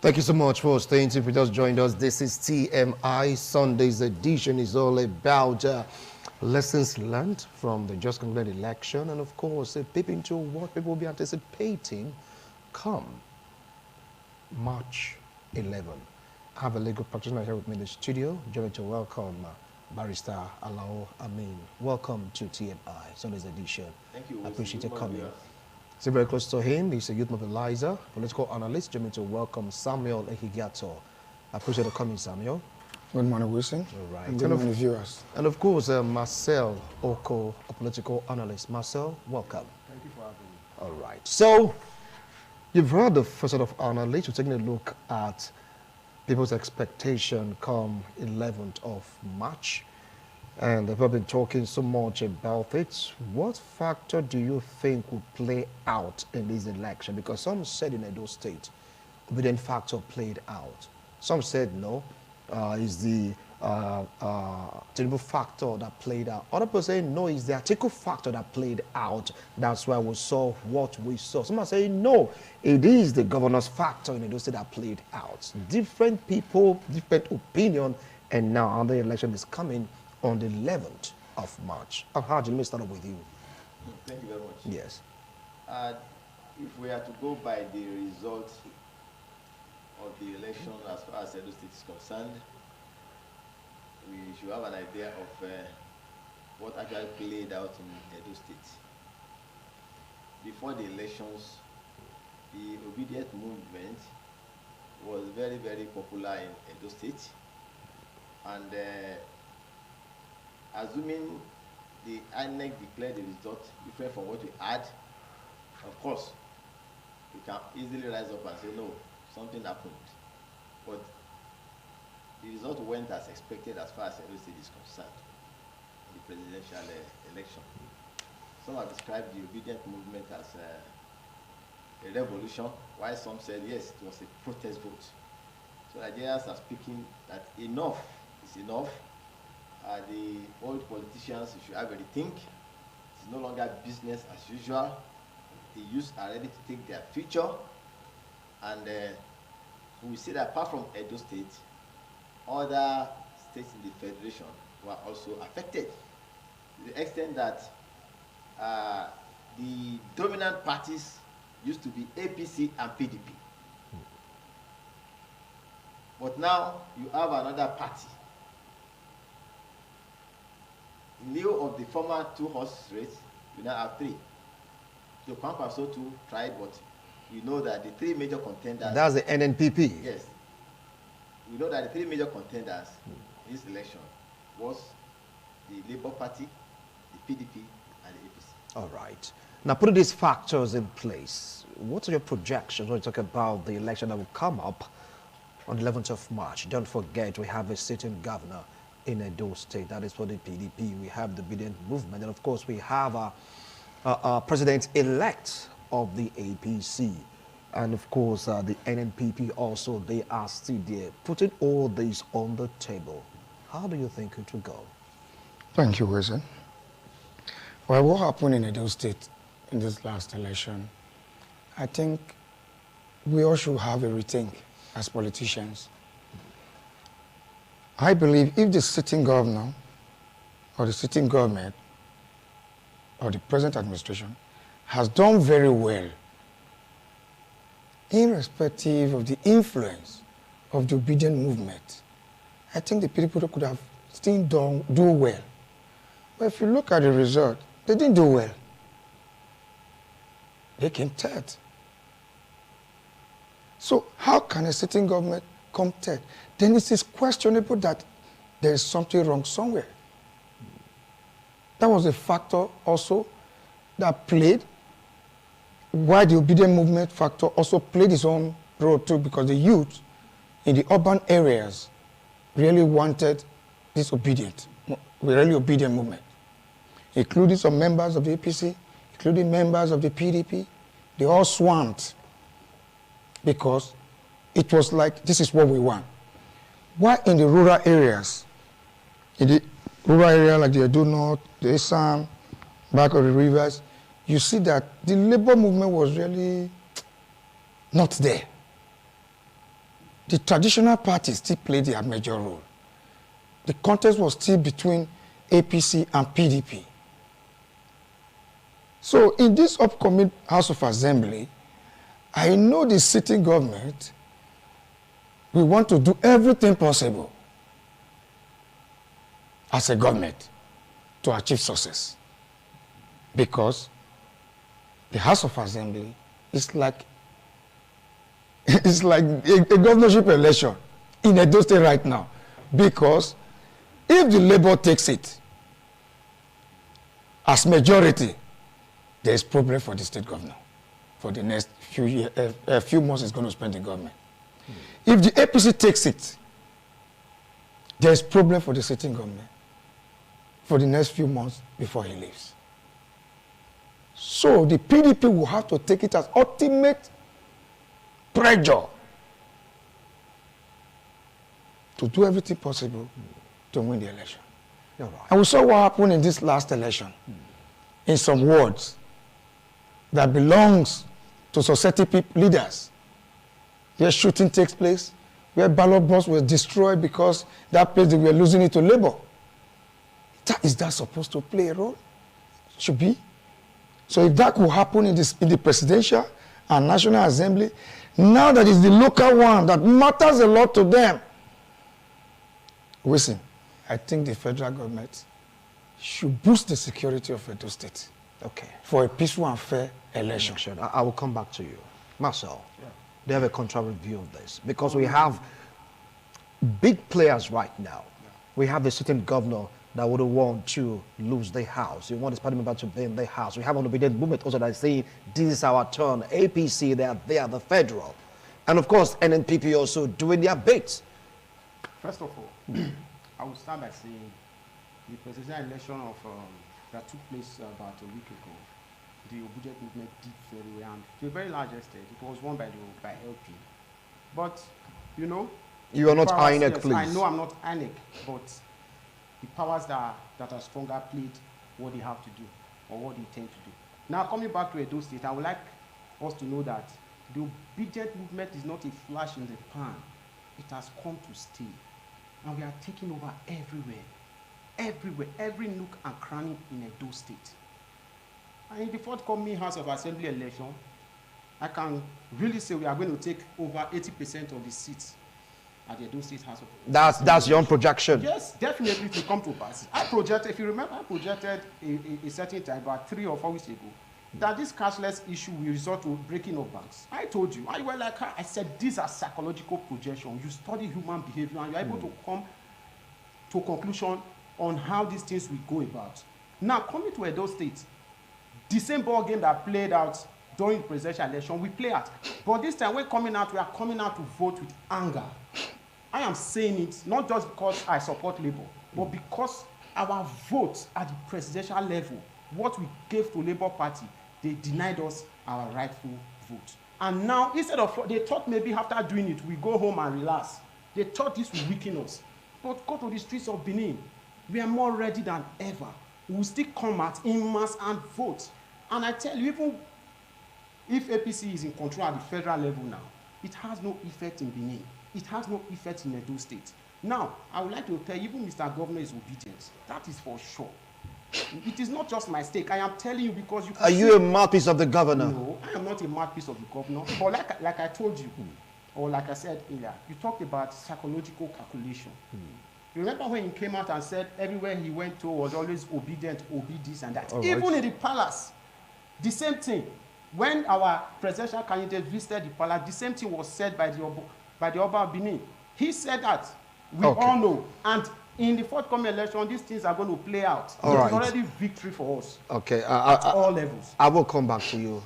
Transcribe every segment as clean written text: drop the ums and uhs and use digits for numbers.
Thank you so much for staying tuned. If you just joined us, this is TMI. Sunday's edition is all about lessons learned from the just concluded election, and of course, peep into what people will be anticipating come March 11. I have a legal practitioner here with me in the studio. Join me to welcome Barrister Alao Amin. Welcome to TMI, Sunday's edition. Thank you. I appreciate you coming. So very close to him, he's a youth mobilizer, political analyst. Join me to welcome Samuel Ehigiato. I appreciate you coming, Samuel. Good morning, Wilson. All right. And good morning, viewers. And of course, Marcel Oko, a political analyst. Marcel, welcome. Thank you for having me. All right. So, you've heard the first set of analysts. We're taking a look at people's expectation come 11th of March. And they've been talking so much about it. What factor do you think will play out in this election? Because some said in Edo State, obedient factor played out. Some said no, is the terrible factor that played out. Other people say no, it's the article factor that played out. That's why we saw what we saw. Some are saying no, it is the governor's factor in Edo State that played out. Different people, different opinion, and now the election is coming on the 11th of March. Alhaji, let me start off with you. Thank you very much. Yes. If we are to go by the result of the election as far as Edo State is concerned, we should have an idea of what actually played out in Edo State. Before the elections, the obedient movement was very, very popular in Edo State. And assuming the INEC declared the result different from what we had, of course, we can easily rise up and say, no, something happened. But the result went as expected as far as Edo State is concerned in the presidential election. Some have described the obedient movement as a revolution, while some said, yes, it was a protest vote. So Nigerians are speaking that enough is enough. The old politicians should have a rethink. It's no longer business as usual. The youth are ready to take their future. And we see that apart from Edo State, other states in the federation were also affected to the extent that the dominant parties used to be APC and PDP. But now you have another party. In lieu of the former two-horse race, we now have three. The Kwankwaso too tried, but we know that the three major contenders... That's the NNPP. Yes. We know that the three major contenders in this election was the Labour Party, the PDP, and the APC. All right. Now, putting these factors in place, what are your projections when you talk about the election that will come up on the 11th of March? Don't forget, we have a sitting governor in Edo State. That is for the PDP. We have the obedient movement. And of course, we have a president-elect of the APC. And of course, the NNPP also, they are still there. Putting all this on the table, how do you think it will go? Thank you, Wilson. Well, what happened in Edo State in this last election, I think we all should have a rethink as politicians. I believe if the sitting governor or the sitting government or the present administration has done very well irrespective of the influence of the obedient movement, I think the people could have still do well. But if you look at the result, they didn't do well. They came third. So how can a sitting government come third? Then it is questionable that there is something wrong somewhere. That was a factor also that played, why the obedient movement factor also played its own role too, because the youth in the urban areas really wanted this really obedient movement, including some members of the APC, including members of the PDP. They all swamped because it was like, this is what we want. Why in the rural areas, like the Edo North, the Assam, back of the rivers, you see that the labor movement was really not there. the traditional parties still played their major role. The contest was still between APC and PDP. So in this upcoming House of Assembly, I know the sitting government will want to do everything possible as a government to achieve success. Because the House of Assembly is like it's like a governorship election in Edo State right now. Because if the Labour takes it as majority, there is problem for the state governor for the next few months is going to spend in government. If the APC takes it, there is problem for the sitting government for the next few months before he leaves. So the PDP will have to take it as ultimate pressure to do everything possible to win the election. Right. And we saw what happened in this last election in some wards that belongs to society leaders, where shooting takes place, where ballot box was destroyed because that place they were losing it to Labour. Is that supposed to play a role? Should be. So if that could happen in the presidential and national assembly, now that it's the local one that matters a lot to them. Listen, I think the federal government should boost the security of Edo State. Okay. For a peaceful and fair election. I will come back to you. Marcel, they have a contrary view of this because we have big players right now. We have a certain governor that would want to lose the house. You want his party member to be in the house. We have an obedient movement also that is saying this is our turn. APC, they are the federal. And of course, NNPP also doing their bit. First of all, I will start by saying the presidential election that took place about a week ago, the obedient movement did very well, and to a very large extent, it was won by LP. But, you know... You are not powers, INEC, yes, please. I know I'm not INEC, but the powers that are stronger played what they have to do, or what they intend to do. Now, coming back to Edo State, I would like us to know that the obedient movement is not a flash in the pan. It has come to stay. And we are taking over everywhere. Everywhere, every nook and cranny in Edo State. And in the forthcoming House of Assembly election, I can really say we are going to take over 80% of the seats at the Edo State House of Assembly. That's your own projection. Yes, definitely it will come to pass. I projected, if you remember, I projected a certain time, about 3 or 4 weeks ago, that this cashless issue will result to breaking of banks. I told you, you were like, I said, these are psychological projections. You study human behavior and you're able to come to a conclusion on how these things will go about. Now, coming to Edo State, the same ball game that played out during the presidential election, we play out. But this time, we're coming out, we are coming out to vote with anger. I am saying it not just because I support Labour, but because our vote at the presidential level, what we gave to Labour Party, they denied us our rightful vote. And now, instead of, they thought maybe after doing it, we go home and relax. They thought this would weaken us. But go to the streets of Benin. We are more ready than ever. We will still come out in mass and vote. And I tell you, even if APC is in control at the federal level now, it has no effect in Benin. It has no effect in Edo State. Now, I would like to tell you, even Mr. Governor is obedient. That is for sure. It is not just my stake. I am telling you because you... Are you a mouthpiece of the governor? No, I am not a mouthpiece of the governor. But like I told you, or like I said earlier, you talked about psychological calculation. You remember when he came out and said everywhere he went to was always obedient, this and that. Even in the palace, the same thing. When our presidential candidate visited the palace, the same thing was said by the Oba of Benin. He said that. We all know. And in the forthcoming election, these things are going to play out. It's already victory for us. Okay. At all levels. I will come back to you.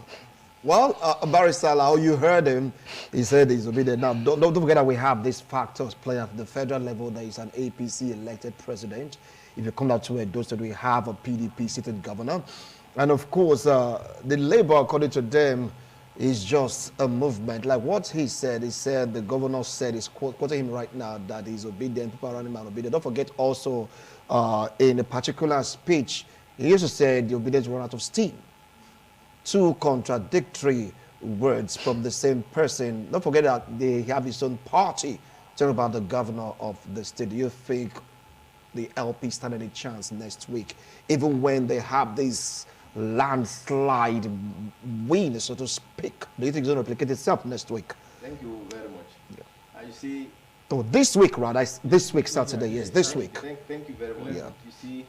Well, Barrister Lau, you heard him. He said he's obedient. Now, don't forget that we have these factors playing at the federal level. There is an APC elected president. If you come down to Edo State, we have a PDP seated governor. And of course, the Labour, according to them, is just a movement. Like what he said the governor said, he's quoting him right now, that he's obedient, people around him are obedient. Don't forget also, in a particular speech, he used to say the obedience run out of steam. Two contradictory words from the same person. Don't forget that they have his own party. Talking about the governor of the state. Do you think the LP stand any chance next week, even when they have this landslide win, so to speak? Do you think it's going to replicate itself next week? Thank you very much. Yeah. You see... Oh, this week, rather. This week, Saturday, yes, this week. Thank you very much. Yeah. You see,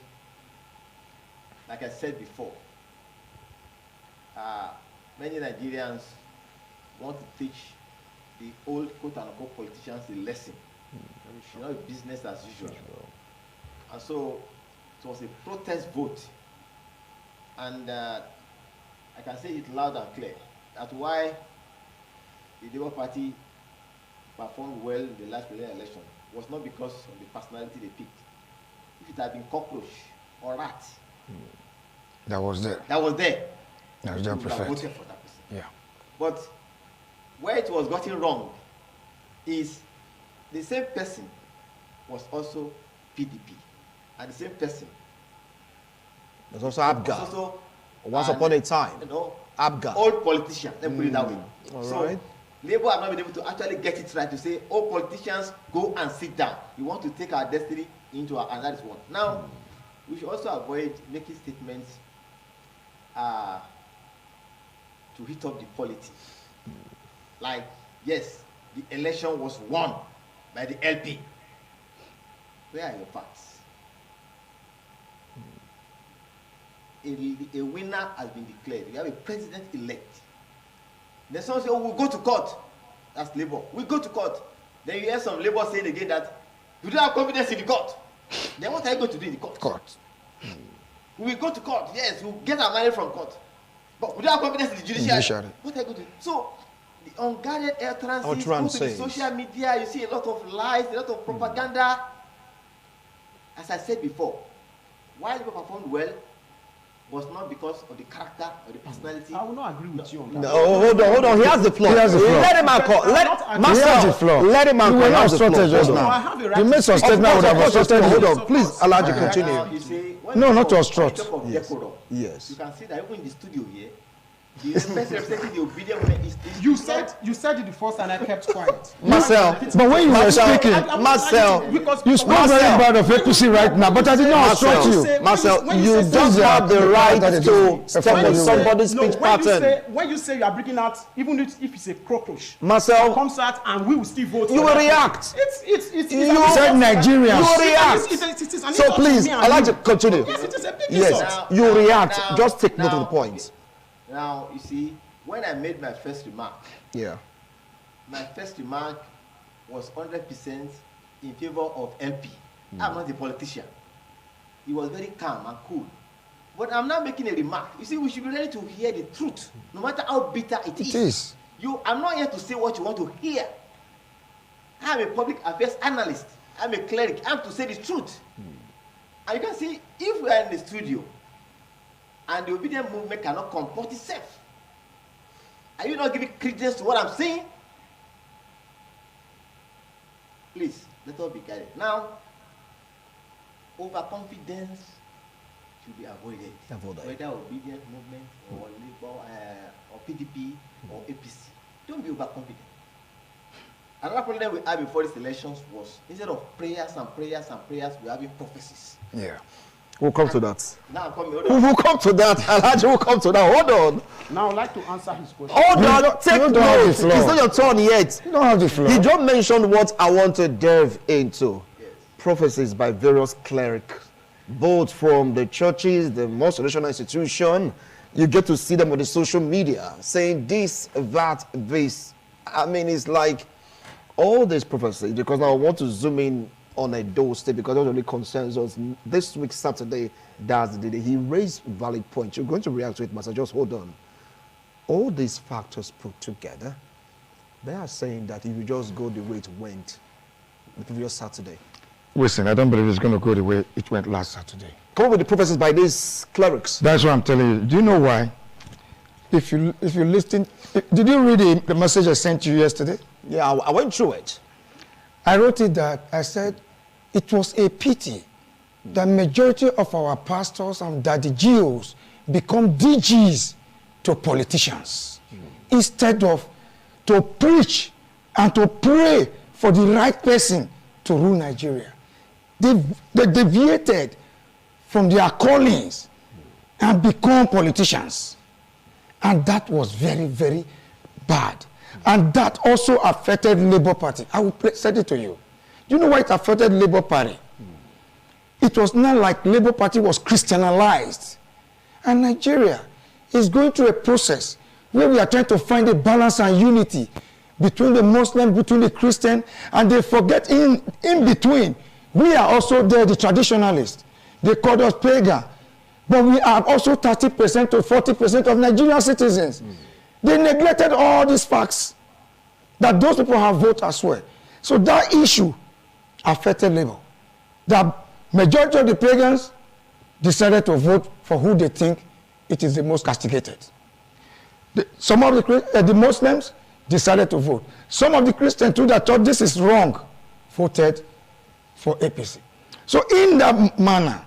like I said before, many Nigerians want to teach the old quote-unquote politicians a lesson. You know, business as usual. And so it was a protest vote. And I can say it loud and clear. That's why the Labour Party performed well in the last presidential election was not because of the personality they picked. If it had been cockroach or rat, that was there. That was there. That was you their would have preferred. voted for that person. Yeah. But where it was gotten wrong is the same person was also PDP, and the same person There's also Abga. was also Once upon a time, you know, Abga. old politician. Let me put it that way. All So right. Labour have not been able to actually get it right to say, "Oh, politicians, go and sit down. You want to take our destiny into our," and that is one. Now, we should also avoid making statements to hit up the politics. Like, yes, the election was won by the LP. Where are your facts? A winner has been declared. You have a president-elect. Then someone say, "Oh, we'll go to court." That's Labour. We go to court. Then you hear some Labour saying again that you don't have confidence in the court. Then what are you going to do in the court? We will go to court. Yes, we'll get our money from court. But we don't have confidence in the judiciary. What are you going to do? So the unguarded utterances go to the social media. You see a lot of lies, a lot of propaganda. As I said before, why Labour performed well was not because of the character or the personality. I will not agree with you on that. No, hold on. He has the floor. He has the floor. Let him anchor. He has the floor. Let him anchor. You will not strategize just No, I now. have a right You to made some speak. statement. I would have obstructed Hold you. on. Please, Alhaji, Now, continue. you see, when No, you not talk to of- obstruct. when you talk of Yes. decorum, Yes. you can see that even in the studio here, the person representing the obedient woman is You said it the first and I kept quiet. Marcel. But when you were speaking, Marcel. you spoke very bad of APC right now, but I did not obstruct you. Marcel, when you you say don't something- have the right that is to different. step on somebody's speech pattern. When you say you are bringing out, even if it's a cockroach, Marcel, comes out and we will still vote. you for will that. react. It's You an said insult. Nigerians. You will react. It is an So insult to please, me and I'd like you. to continue. Yes, it is a big Yes, insult. you react. now- Just take note of now, the point. okay. Now, you see, when I made my first remark, Yeah. my first remark was 100% in favor of LP. I'm not a politician. He was very calm and cool. But I'm now making a remark. You see, we should be ready to hear the truth, no matter how bitter it is. It is. I'm not here to say what you want to hear. I'm a public affairs analyst. I'm a cleric. I'm to say the truth. And you can see, if we are in the studio and the obedient movement cannot comport itself, are you not giving credence to what I'm saying? Please, let us be guided. Now, overconfidence should be avoided. Whether obedient movement or Labour or PDP or APC. Don't be overconfident. Another problem we had before these elections was, instead of prayers and prayers and prayers, we're having prophecies. Yeah. We'll come to that. Now I'm coming. We'll come to that. Alhaji will come to that. Hold on. Now I'd like to answer his question. Hold on. don't- Take you don't have the note. It's floor. not your turn yet. You don't have the floor. He just mentioned what I want to delve into. Yes. Prophecies by various clerics, both from the churches, the most traditional institution. You get to see them on the social media saying this, that, this. I mean, it's like all this prophecy, because now I want to zoom in on a Edo State because that really concerns us. This week, Saturday, that's the day. He raised valid points. You're going to react to it, Master. Just hold on. All these factors put together, they are saying that if you just go the way it went the previous Saturday. Listen, I don't believe it's going to go the way it went last Saturday. Come up with the prophecies by these clerics. That's what I'm telling you. Do you know why? If you listen, did you read the message I sent you yesterday? Yeah, I went through it. I wrote it that I said it was a pity that majority of our pastors and daddy GOs become DGs to politicians. instead of to preach and to pray for the right person to rule Nigeria. They deviated from their callings and become politicians. And that was very, very bad. And that also affected Labour Party. I will say it to you. You know why it affected Labour Party? It was not like Labour Party was Christianized. And Nigeria is going through a process where we are trying to find a balance and unity between the Muslims, between the Christian, and they forget in between. We are also there, the traditionalists. They call us pagan. But we are also 30% to 40% of Nigerian citizens. They neglected all these facts that those people have voted as well. So that issue affected Labour. The majority of the pagans decided to vote for who they think it is the most castigated. Some of the Muslims decided to vote. Some of the Christians too that thought this is wrong voted for APC. So in that manner,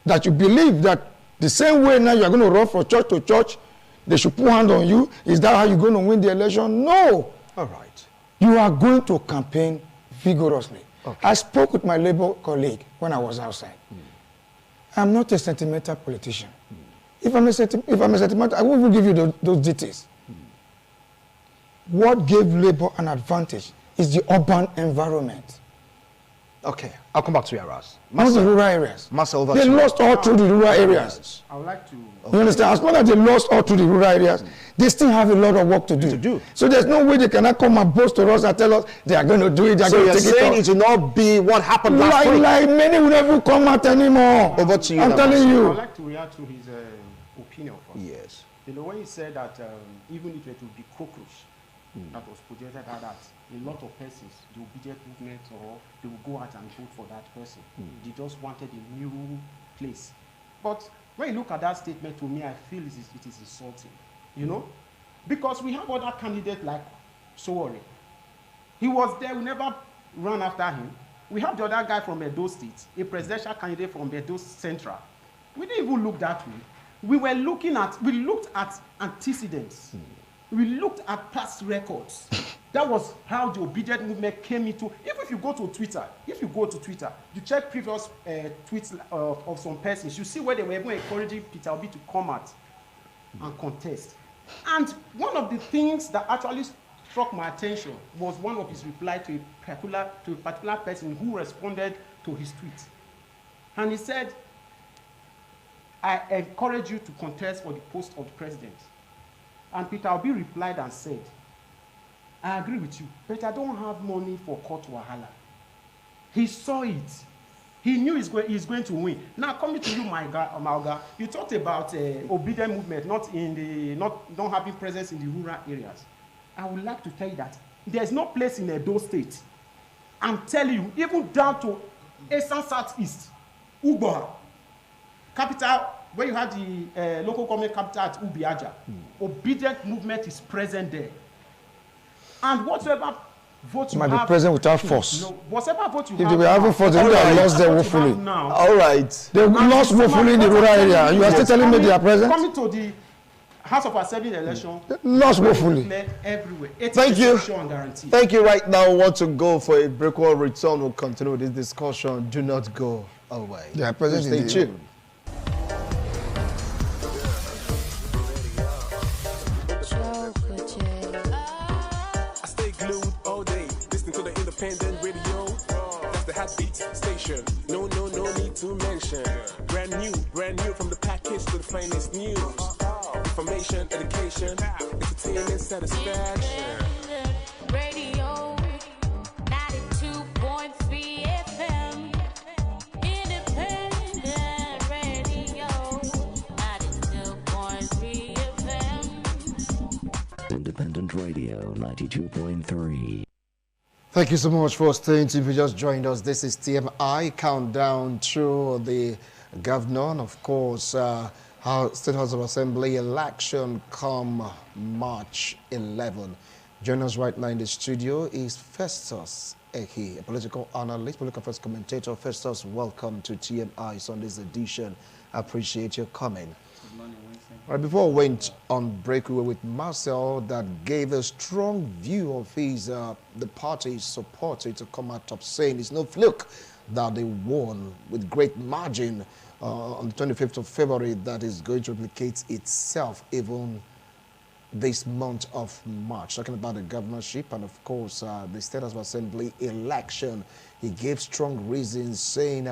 that you believe that the same way now you are going to run from church to church, they should put hand on you, is that how you're going to win the election? No. All right. You are going to campaign vigorously. Okay. I spoke with my Labour colleague when I was outside. I'm not a sentimental politician. If I'm a sentimental, I won't even give you those details. What gave Labour an advantage is the urban environment. Okay, I'll come back to your areas. Not the rural areas. They lost all through the rural areas. I would like to... You understand? As long as they lost all through the rural areas, they still have a lot of work to do. So there's no way they cannot come and boast to us and tell us they are going to do it, they are going to take it off. So you're saying it will not be what happened last week? Like many will never come out anymore. Over to you. I'm telling you. I'd like to react to his opinion first. Yes. You know, when he said that even if it would be cockroach that was projected at that, a lot of persons, the obedient movement, or they will go out and vote for that person. They just wanted a new place. But when you look at that statement, to me, I feel it is insulting, you know? Because we have other candidates like Sowore. He was there, we never ran after him. We have the other guy from Edo State, a presidential candidate from Edo Central. We didn't even look that way. We looked at antecedents. We looked at past records. That was how the obedient movement came into. Even if you go to Twitter, you check previous tweets of some persons, you see where they were even encouraging Peter Obi to come out and contest. And one of the things that actually struck my attention was one of his reply to a particular person who responded to his tweet. And he said, I encourage you to contest for the post of the president. And Peter Obi replied and said, I agree with you, but I don't have money for court wahala. He saw it. He knew he's going to win. Now, coming to you, Malga, you talked about obedient movement not having presence in the rural areas. I would like to tell you that there's no place in Edo State. I'm telling you, even down to Eastern Southeast, Ugboha, capital, where you have the local government capital at Ubiaja, obedient movement is present there. And whatever vote you have... might be present without force. No, whatever vote you have... If they were having force, they would have lost them woefully. All right. They lost woefully in the rural area. You are still telling me they are present? Coming to the House of Assembly election... Lost woefully. Everywhere. Thank you. Guarantee. Thank you. Right now, we want to go for a break. We'll return. We'll continue with this discussion. Do not go away. They are present. Stay tuned. Independent radio, that's the heartbeat station. No need to mention. Brand new from the package to the finest news. Information, education, entertainment, satisfaction. Radio 92.3 FM. Independent radio 92.3 FM. Independent Radio 92.3. Thank you so much for staying. If you just joined us, this is TMI countdown to the governor, and of course, State House of Assembly election come March 11. Joining us right now in the studio is Festus Ehi, a political analyst, political affairs commentator. Festus, welcome to TMI Sunday's edition. I appreciate your coming. Good morning, Winston. All right, before we went on break, we were with Marcel that gave a strong view of his the party's supporter to come out top, saying it's no fluke that they won with great margin on the 25th of February. That is going to replicate itself even this month of March. Talking about the governorship and of course the State House of Assembly election, he gave strong reasons, saying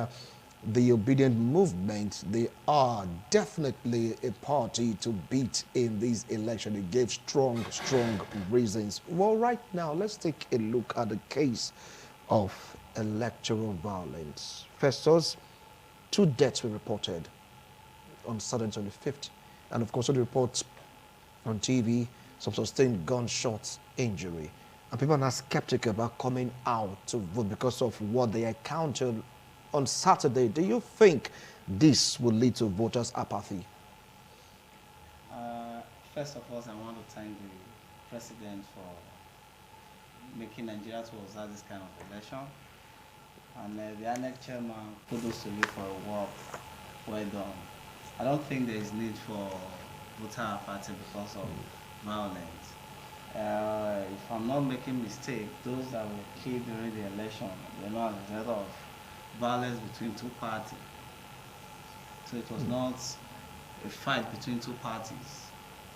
the obedient movement, they are definitely a party to beat in this election. He gave strong reasons. Well, right now, let's take a look at the case of electoral violence. First, 2 deaths were reported on Saturday 25th. And of course, the reports on TV, some sustained gunshot injury. And people are now skeptical about coming out to vote because of what they encountered on Saturday. Do you think this will lead to voters' apathy? First of all, I want to thank the president for making Nigeria to observe this kind of election. And the INEC chairman, kudos to you for work well done. I don't think there is need for voter apathy because of violence. If I'm not making mistake, those that were killed during the election were not as a result of violence between 2 parties. So it was not a fight between 2 parties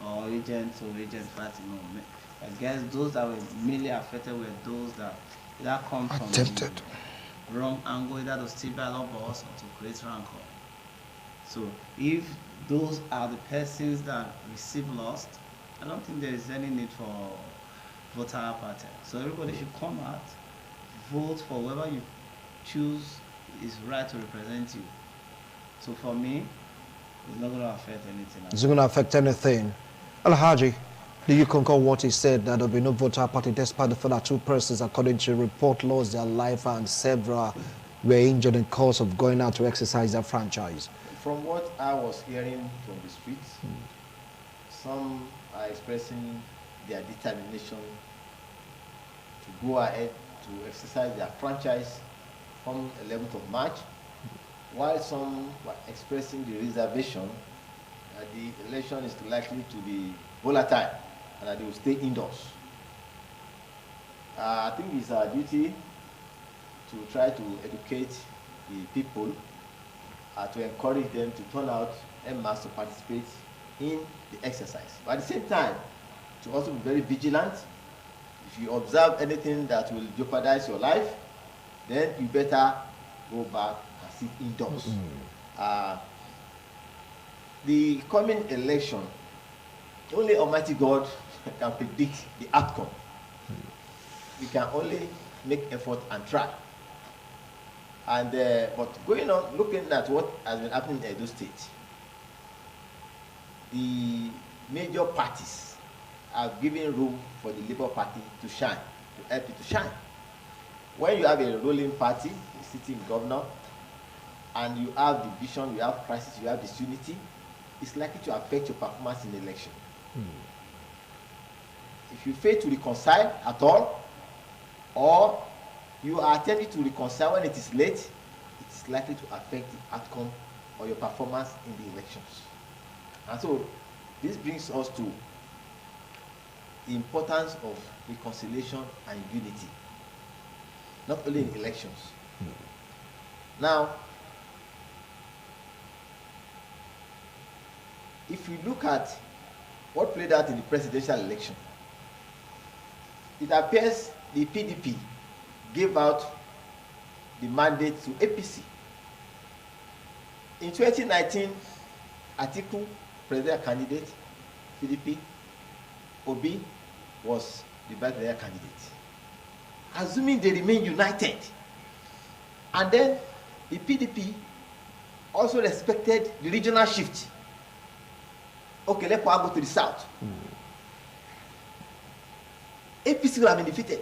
or agent fighting. No, I guess those that were mainly affected were those that come from attempted the wrong angle, either to steal ballot box or to create rancor. So if those are the persons that receive loss, I don't think there is any need for voter apathy. So everybody should come out, vote for whoever you choose is right to represent you. So for me, it's not going to affect anything. It's not going to affect anything. Alhaji, do you concur what he said, that there will be no voter apathy despite the fact that 2 persons, according to report, lost their life and several were injured in course of going out to exercise their franchise? From what I was hearing from the streets, some are expressing their determination to go ahead to exercise their franchise from 11th of March, while some were expressing the reservation that the election is likely to be volatile and that they will stay indoors. I think it's our duty to try to educate the people, to encourage them to turn out en masse to participate in the exercise. But at the same time, to also be very vigilant. If you observe anything that will jeopardize your life, then you better go back and sit indoors. The coming election, only Almighty God can predict the outcome. We can only make effort and try. And but going on, looking at what has been happening in Edo State, the major parties are giving room for the Labour Party to shine, to help it to shine. When you have a ruling party, a sitting governor, and you have division, you have crisis, you have disunity, it's likely to affect your performance in the election. If you fail to reconcile at all, or you are attempting to reconcile when it is late, it is likely to affect the outcome or your performance in the elections. And so this brings us to the importance of reconciliation and unity, not only in elections. Now, if we look at what played out in the presidential election, it appears the PDP gave out the mandate to APC. In 2019, Atiku, presidential candidate, PDP, Obi was the vice presidential candidate. Assuming they remain united, and then the PDP also respected the regional shift. Okay, let power go to the south. APC would have been defeated.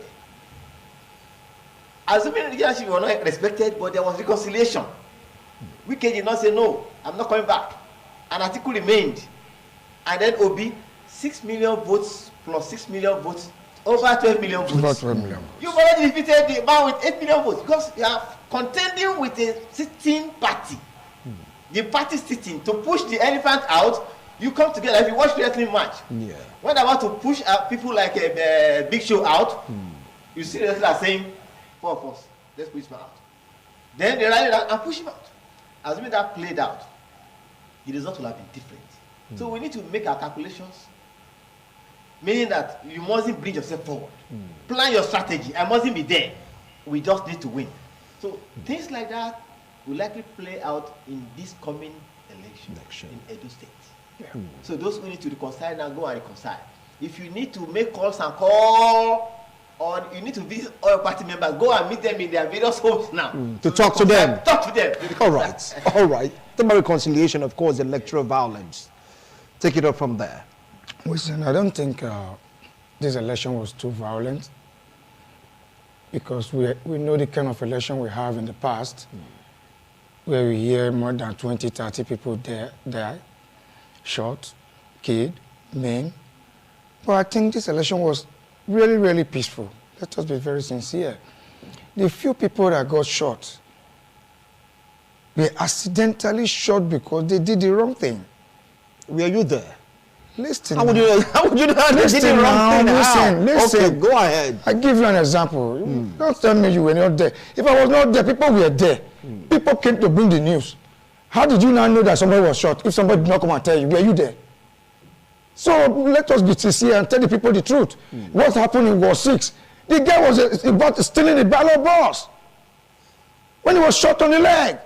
Assuming the regional shift was not respected, but there was reconciliation. Wike did not say, no, I'm not coming back. And Atiku remained. And then Obi, 6 million votes plus 6 million votes, over 12 million votes. Over 12 million. You've already defeated the man with 8 million votes because you are contending with a sitting party. The party sitting to push the elephant out, You come together. If you watch wrestling match, when they want to push people like a Big Show out, you see the wrestler saying, 4 of us, let's push him out. Then they rally down and push him out. Assuming that played out, the result will have been different. So we need to make our calculations, meaning that you mustn't bring yourself forward. Plan your strategy. I mustn't be there. We just need to win. So things like that will likely play out in this coming election. In Edo State. So those who need to reconcile now, go and reconcile. If you need to make calls and call, or you need to visit all your party members, go and meet them in their various homes now. To talk to them. Talk to them. All right. All right. The reconciliation, of course, electoral violence. Take it up from there. Listen, I don't think this election was too violent, because we know the kind of election we have in the past, where we hear more than 20, 30 people die, shot, killed, maimed. But I think this election was really, really peaceful. Let us be very sincere. The few people that got shot were accidentally shot because they did the wrong thing. Were you there? Listen. How would you know that they did the wrong thing? Listen. Okay, go ahead. I give you an example. Don't tell me you were not there. If I was not there, people were there. People came to bring the news. How did you not know that somebody was shot if somebody did not come and tell you? Were you there? So let us be sincere and tell the people the truth. What happened in Ward 6? The guy was about stealing the ballot box when he was shot on the leg.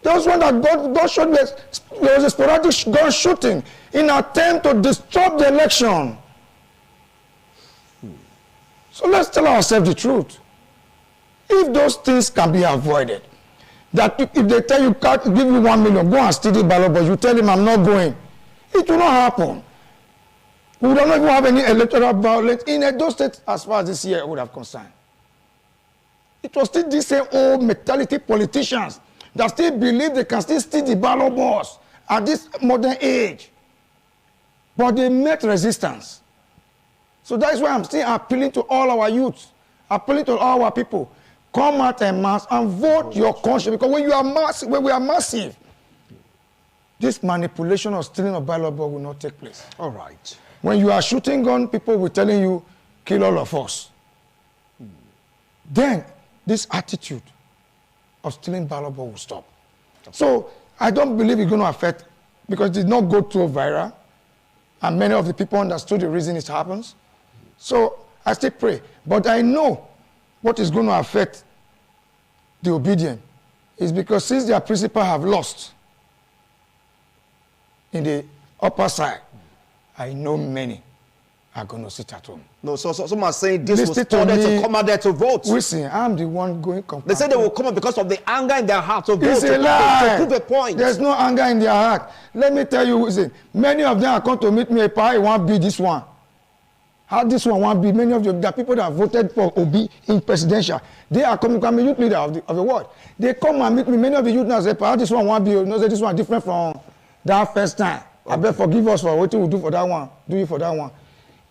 There was one that got shot. There was a sporadic gun shooting in an attempt to disrupt the election. So let's tell ourselves the truth. If those things can be avoided, that if they tell you, can't give you 1 million, go and steal the ballot box, you tell him I'm not going, it will not happen. We will not even have any electoral violence in Edo State as far as this year would have concerned. It was still these same old mentality politicians that still believe they can still steal the ballot box at this modern age. But they met resistance. So that is why I'm still appealing to all our youths, appealing to all our people. Come out en masse and vote your conscience, because when we are massive, this manipulation of stealing a ballot box will not take place. All right. When you are shooting gun, people will telling you, kill all of us. Then this attitude of stealing ballot box will stop. So I don't believe it's going to affect, because it did not go too viral, and many of the people understood the reason it happens. So I still pray. But I know what is going to affect the obedient is because since their principal have lost in the upper side, I know many are going to sit at home. No, so some are saying this was ordered to come out there to vote. Listen, I'm the one going. They say they will come out because of the anger in their heart to vote. It's a lie. To prove a point. There's no anger in their heart. Let me tell you, listen, many of them are come to meet me. I want to be this one. How this one want to be? Many of the people that voted for Obi in presidential, they are coming. I'm a youth leader of the world. They come and meet me. Many of the youth now say, how this one want to be? You know, say this one different from that first time. Okay. I beg forgive us for what we do for that one. Do you for that one?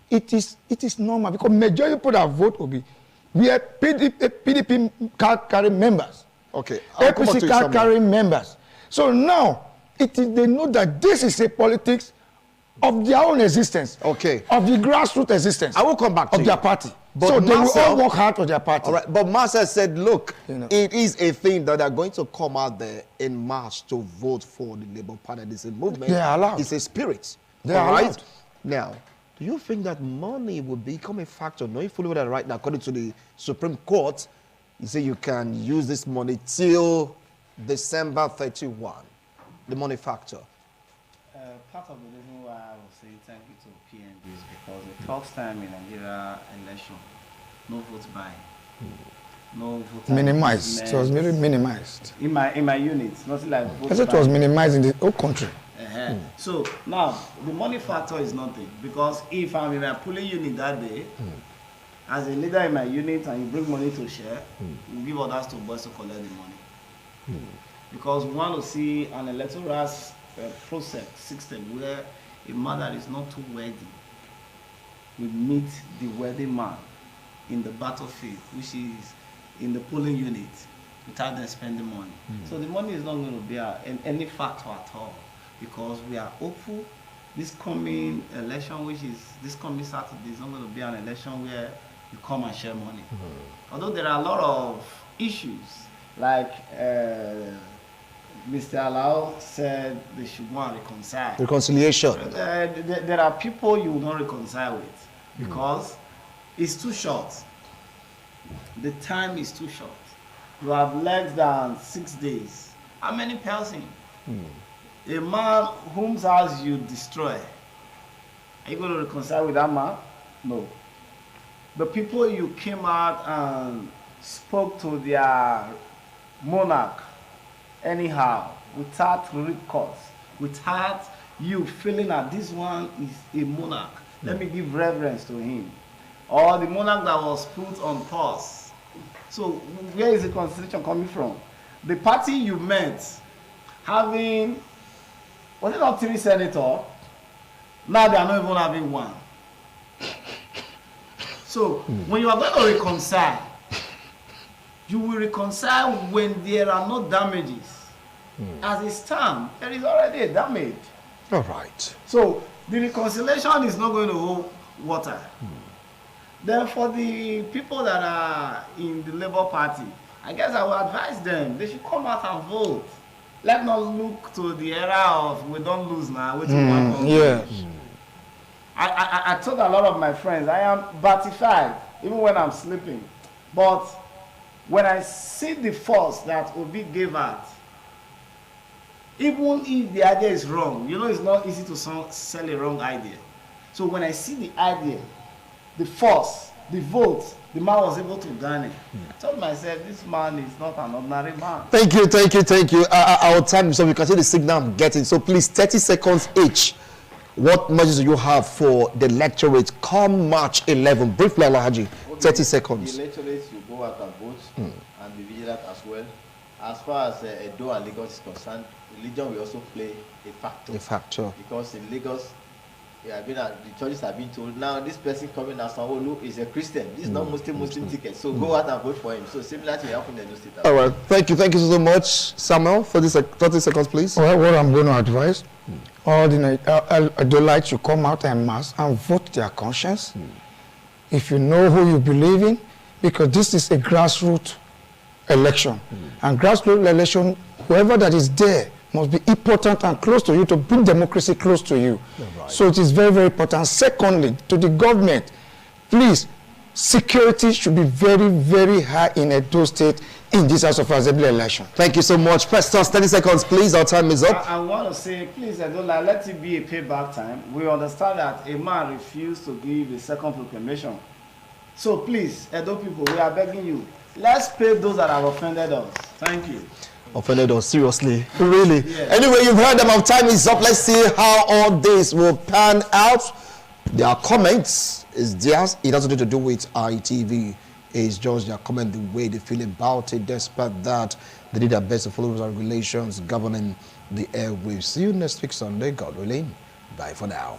It is normal, because majority of people that vote Obi, we are PDP card carrying members. Okay. APC card carrying members. So now they know that this is a politics of their own existence. Okay. Of the grassroots existence. I will come back to of their party. But so they Marcel, will all work hard for their party. All right. But Marcel said, look, it is a thing that they're going to come out there in March to vote for the Labour Party. It's a movement. They are allowed. It's a spirit. They are allowed. Now, do you think that money will become a factor? Knowing fully well that right now, according to the Supreme Court, you say you can use this money till December 31, the money factor. Part of the reason why I was saying thank you to PNB is because the first time in Nigeria election, no vote buying, no vote minimized. It was very minimized. In my unit, nothing like vote. I said it was minimized in the whole country. So now the money factor is nothing, because if I'm in a polling unit that day, as a leader in my unit, and you bring money to share, you give others to boys to collect the money. Because we want to see an electoral process system where a man that is not too worthy will meet the worthy man in the battlefield, which is in the polling unit, without them spending money. So the money is not going to be any factor at all. because we are hopeful this coming election, which is this coming Saturday, is not going to be an election where you come and share money. Although there are a lot of issues, like Mr. Alao said they should go and reconcile. Reconciliation. There are people you will not reconcile with because it's too short. The time is too short. You have less than 6 days. How many person? A man whose house you destroy, are you going to reconcile with that man? No. The people you came out and spoke to their monarch anyhow, without recourse, without you feeling that this one is a monarch, let me give reverence to him, or the monarch that was put on pause. So where is the constitution coming from? The party you met having, was it not 3 senators? Now they are not even having 1. So when you are going to reconcile, you will reconcile when there are no damages. As it stands, there is already a damage. All right. So the reconciliation is not going to hold water. Then for the people that are in the Labour Party, I guess I will advise them, they should come out and vote. Let's not look to the era of we don't lose now. Yes. I told a lot of my friends, I am batified, even when I'm sleeping. But when I see the force that Obi gave out, even if the idea is wrong, you know it's not easy to sell a wrong idea. So when I see the idea, the force, the vote, the man was able to garner. I told myself, this man is not an ordinary man. Thank you, thank you, thank you. Our time, so we can see the signal I'm getting. So please, 30 seconds each. What messages do you have for the electorate come March 11? Briefly, Alhaji, 30 seconds. The electorate, you go out and vote and be vigilant as well. As far as Edo and Lagos is concerned, religion will also play a factor. A factor. Because in Lagos, the churches have been told, now this person coming as Sanwo-Olu is a Christian. This is not Muslim ticket. So go out and vote for him. So similar to happen in the state. All right. Thank you so much. Samuel, for this 30 seconds, please. Well, what I'm going to advise, all the Adolites should come out en masse and vote their conscience. If you know who you believe in, because this is a grassroots election. And grassroots election, whoever that is there must be important and close to you to bring democracy close to you. Right. So it is very, very important. Secondly, to the government, please, security should be very, very high in Edo State in this House of Assembly election. Thank you so much. Festus, 30 seconds, please. Our time is up. I want to say, please, Edola, let it be a payback time. We understand that a man refused to give a second proclamation. So please, Edo people, we are begging you, let's pay those that have offended us. Thank you. Offended us, seriously? Really? Yes. Anyway, you've heard them. Our time is up. Let's see how all this will pan out. There are comments. It's theirs. It has nothing to do with ITV. It's just their comment, the way they feel about it. Despite that, they did their best to follow the regulations governing the airwaves. See you next week Sunday. God willing. Bye for now.